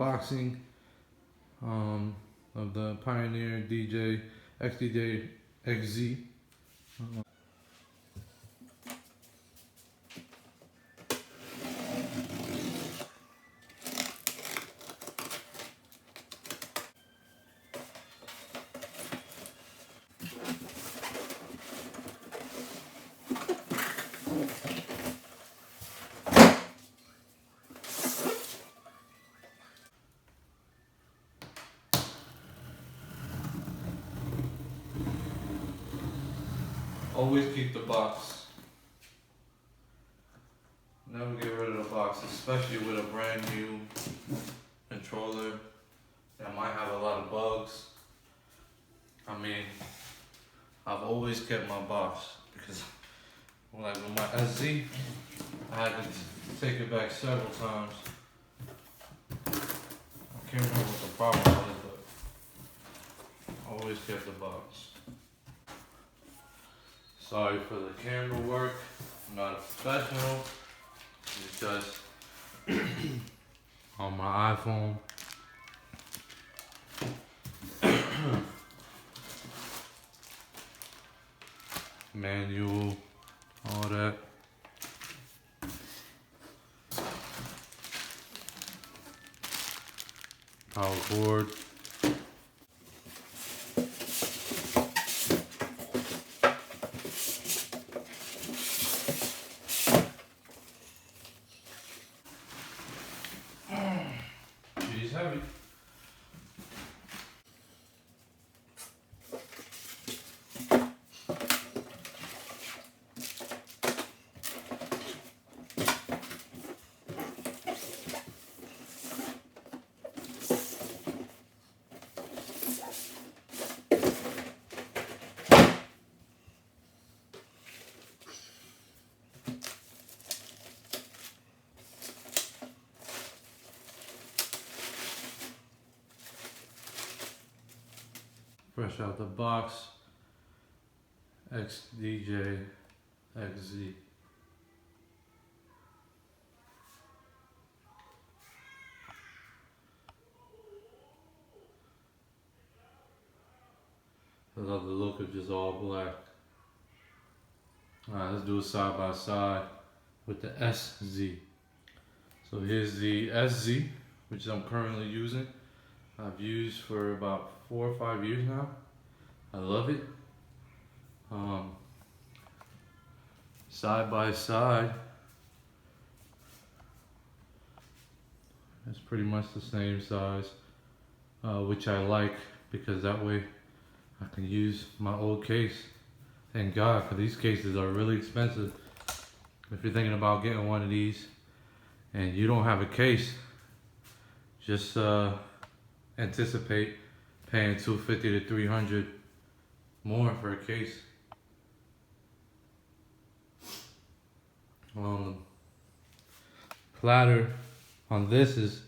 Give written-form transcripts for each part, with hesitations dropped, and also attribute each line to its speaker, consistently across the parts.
Speaker 1: unboxing of the Pioneer DJ XDJ-XZ. Always keep the box. Never get rid of the box, especially with a brand new controller that might have a lot of bugs. I mean, I've always kept my box because, like with my SZ, I had to take it back several times. I can't remember what the problem was, but I always kept the box. Sorry for the camera work. I'm not a professional. It's just on my iPhone. Manual, all that. Power cord. She's heavy. Fresh out the box, XDJ-XZ. I love the look of just all black. Alright, let's do it side by side with the SZ. So here's the SZ, which I'm currently using. I've used for about 4 or 5 years now. I love it. Side by side, it's pretty much the same size, which I like because that way I can use my old case. Thank God, because these cases are really expensive. If you're thinking about getting one of these and you don't have a case, just anticipate paying $250 to $300 more for a case. The platter on this is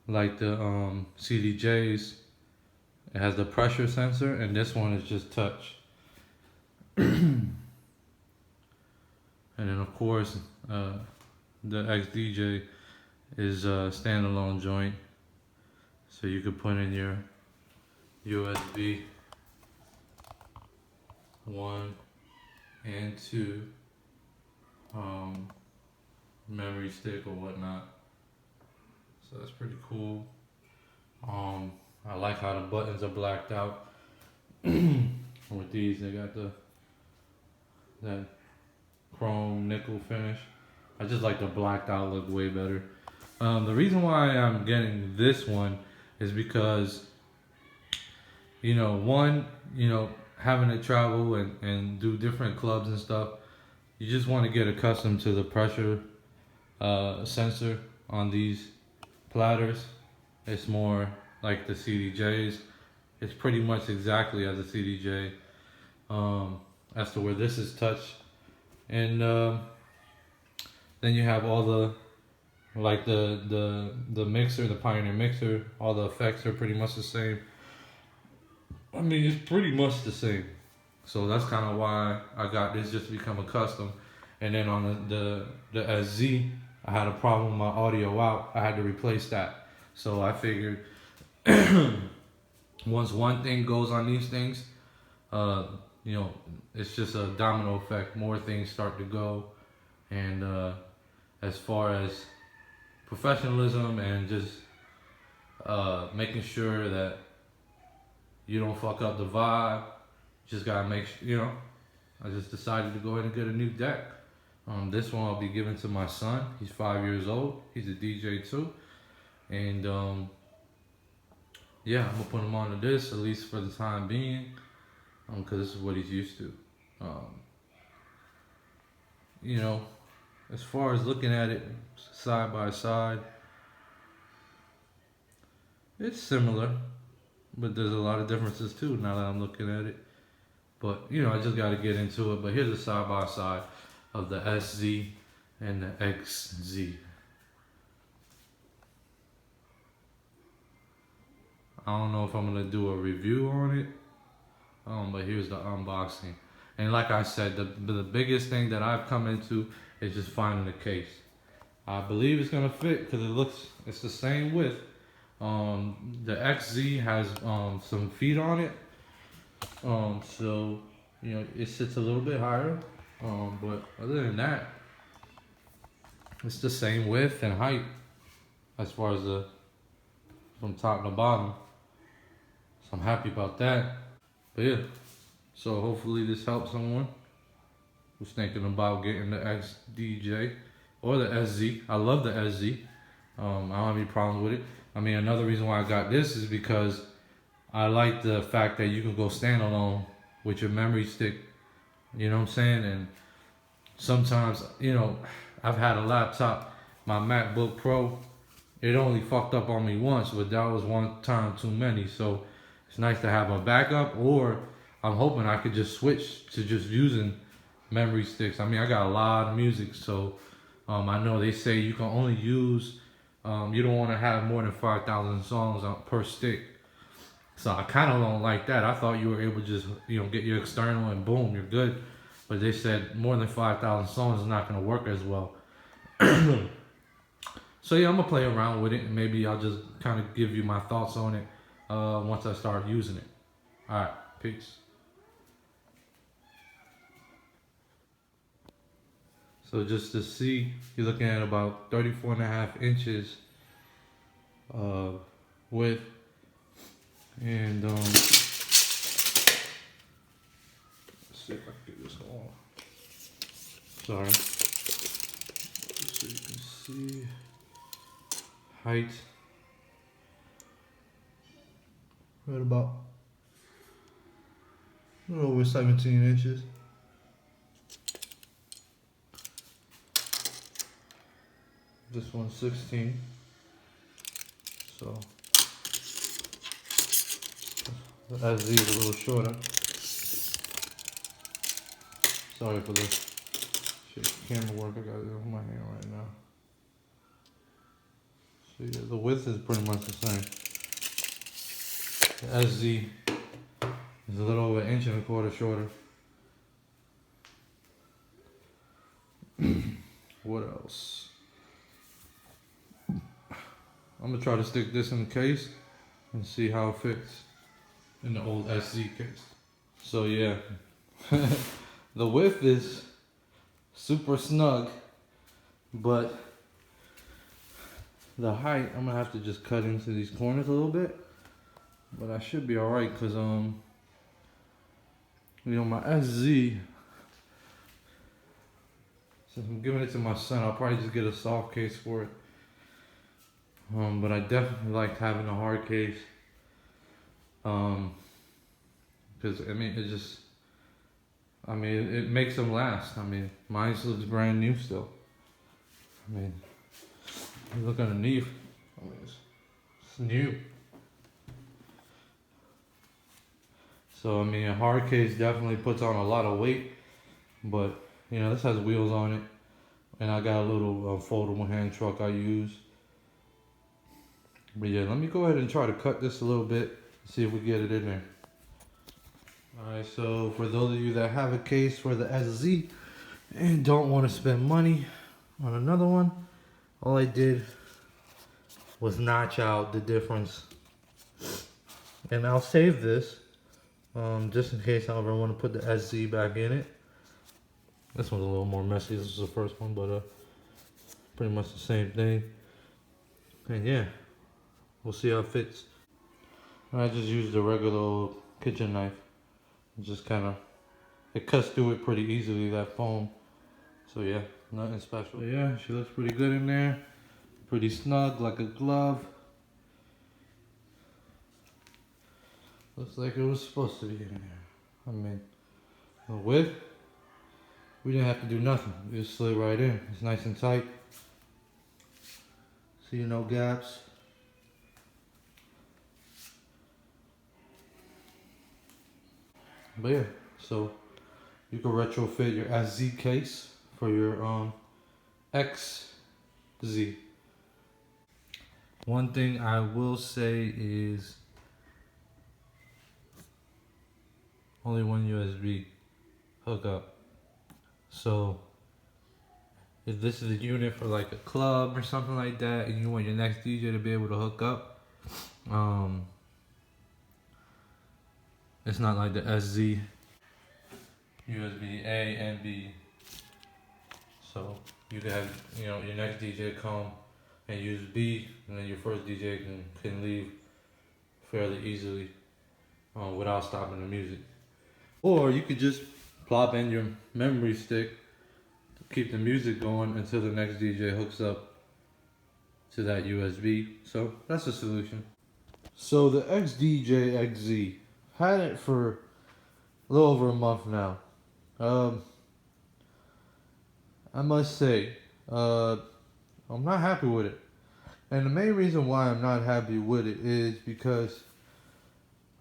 Speaker 1: like the CDJs. It has the pressure sensor, and this one is just touch. And then of course, the XDJ is a standalone joint, so you could put in your USB 1 and 2 memory stick or whatnot. So that's pretty cool. I like how the buttons are blacked out. With these, they got that chrome nickel finish. I just like the blacked out look way better. The reason why I'm getting this one is because, you know, one, you know, having to travel and do different clubs and stuff, you just want to get accustomed to the pressure sensor on these platters. It's more like the CDJs. It's pretty much exactly as a CDJ, as to where this is touch. And then you have all the, like the mixer, the Pioneer mixer, all the effects are pretty much the same. I mean, it's pretty much the same. So that's kind of why I got this, just to become accustomed. And then on the SZ, I had a problem with my audio out. I had to replace that. So I figured once one thing goes on these things, you know, it's just a domino effect. More things start to go. And as far as professionalism and just making sure that you don't fuck up the vibe, just gotta make sure, you know, I just decided to go ahead and get a new deck. This one I'll be giving to my son. He's 5 years old. He's a DJ too. And yeah, I'm gonna put him onto this, at least for the time being, because this is what he's used to. You know, as far as looking at it side by side, it's similar, but there's a lot of differences too now that I'm looking at it. But you know, I just got to get into it. But here's a side by side of the SZ and the XZ. I don't know if I'm gonna do a review on it, but here's the unboxing. And like I said, the biggest thing that I've come into is just finding the case. I believe it's gonna fit because it's the same width. The XZ has some feet on it, so you know it sits a little bit higher. But other than that, it's the same width and height as far as from top to bottom. So I'm happy about that. But yeah, so hopefully this helps someone who's thinking about getting the XDJ or the SZ. I love the SZ. I don't have any problems with it. I mean, another reason why I got this is because I like the fact that you can go standalone with your memory stick. You know what I'm saying? And sometimes, you know, I've had a laptop, my MacBook Pro, it only fucked up on me once, but that was one time too many. So it's nice to have a backup, or I'm hoping I could just switch to just using memory sticks. I mean, I got a lot of music, so I know they say you can only use, you don't want to have more than 5,000 songs per stick. So I kind of don't like that. I thought you were able to just, you know, get your external and boom, you're good. But they said more than 5,000 songs is not going to work as well. So yeah, I'm going to play around with it, and maybe I'll just kind of give you my thoughts on it once I start using it. All right, peace. So just to see, you're looking at about 34.5 inches width. And let's see if I can get this on. Sorry. So you can see height. Right about a little over 17 inches. This one's 16. So the SZ is a little shorter. Sorry for the shit camera work I got in my hand right now. So yeah, the width is pretty much the same. The SZ is a little over 1.25 inches shorter. What else? I'm gonna try to stick this in the case and see how it fits in the old SZ case. So yeah, the width is super snug, but the height, I'm gonna have to just cut into these corners a little bit, but I should be all right because you know, my SZ, since I'm giving it to my son, I'll probably just get a soft case for it. But I definitely liked having a hard case. Because I mean, it makes them last. I mean, mine looks brand new still. I mean, you look underneath, I mean, it's new. So I mean, a hard case definitely puts on a lot of weight, but you know, this has wheels on it, and I got a little foldable hand truck I use. But yeah, let me go ahead and try to cut this a little bit, see if we get it in there. Alright, so for those of you that have a case for the SZ and don't want to spend money on another one, all I did was notch out the difference. And I'll save this just in case I ever want to put the SZ back in it. This one's a little more messy. This is the first one, but pretty much the same thing. And yeah, we'll see how it fits. I just used a regular old kitchen knife. Just kind of, it cuts through it pretty easily, that foam. So yeah, nothing special. But yeah, she looks pretty good in there. Pretty snug, like a glove. Looks like it was supposed to be in there. I mean, the width, we didn't have to do nothing. It just slid right in. It's nice and tight. See, no gaps. But yeah, so you can retrofit your SZ case for your XZ. One thing I will say is only one USB hookup. So if this is a unit for like a club or something like that, and you want your next DJ to be able to hook up, it's not like the SZ USB A and B. So you can have, you know, your next DJ come and use B, and then your first DJ can leave fairly easily without stopping the music. Or you could just plop in your memory stick to keep the music going until the next DJ hooks up to that USB. So that's a solution. So the XDJ-XZ, had it for a little over a month now. I must say, I'm not happy with it. And the main reason why I'm not happy with it is because,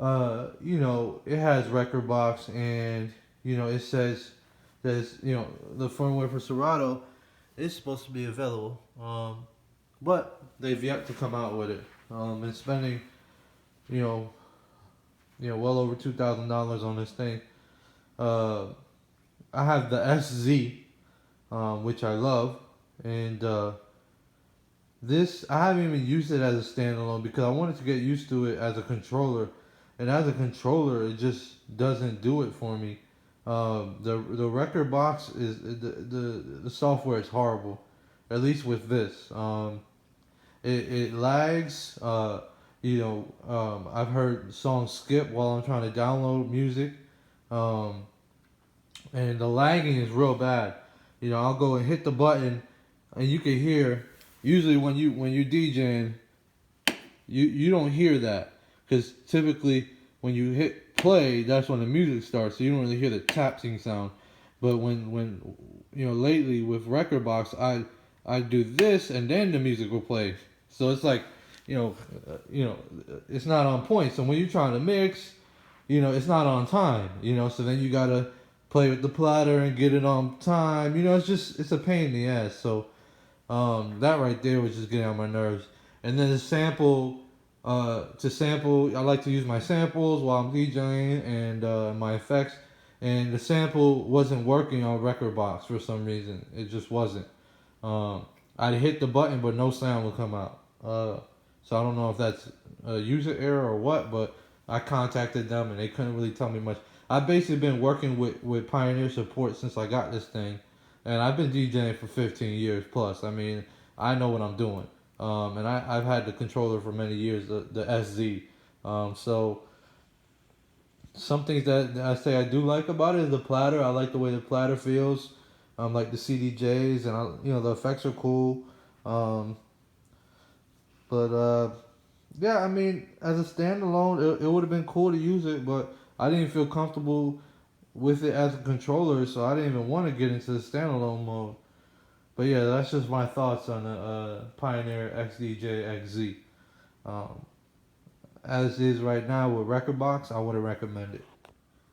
Speaker 1: you know, it has Rekordbox, and, you know, it says there's, you know, the firmware for Serato is supposed to be available. But they've yet to come out with it. And spending, you know, well over $2,000 on this thing. I have the SZ, which I love, and this, I haven't even used it as a standalone because I wanted to get used to it as a controller, and as a controller, it just doesn't do it for me. The Rekordbox is the software is horrible, at least with this. It lags. You know, I've heard songs skip while I'm trying to download music, and the lagging is real bad. You know, I'll go and hit the button, and you can hear. Usually, when you're DJing, you don't hear that, because typically when you hit play, that's when the music starts. So you don't really hear the tapping sound. But when you know, lately with Rekordbox, I do this and then the music will play. So it's like, you know, it's not on point. So when you're trying to mix, you know, it's not on time. You know, so then you gotta play with the platter and get it on time. You know, it's a pain in the ass. So that right there was just getting on my nerves. And then the sample, to sample, I like to use my samples while I'm DJing and my effects. And the sample wasn't working on Rekordbox for some reason. It just wasn't. I'd hit the button, but no sound would come out. So I don't know if that's a user error or what, but I contacted them and they couldn't really tell me much. I've basically been working with Pioneer support since I got this thing. And I've been DJing for 15 years plus. I mean, I know what I'm doing. And I've had the controller for many years, the SZ. So some things that I say I do like about it is the platter. I like the way the platter feels. Like the CDJs, and you know, the effects are cool. Yeah, I mean, as a standalone, it would have been cool to use it, but I didn't feel comfortable with it as a controller, so I didn't even want to get into the standalone mode. But yeah, that's just my thoughts on the Pioneer XDJ-XZ. As is right now with Rekordbox, I wouldn't recommend it.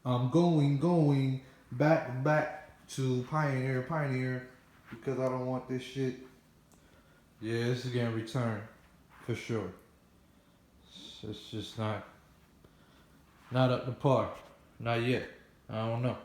Speaker 1: I'm going back to Pioneer, because I don't want this shit. Yeah, this is getting returned for sure. It's just not up to par, not yet. I don't know.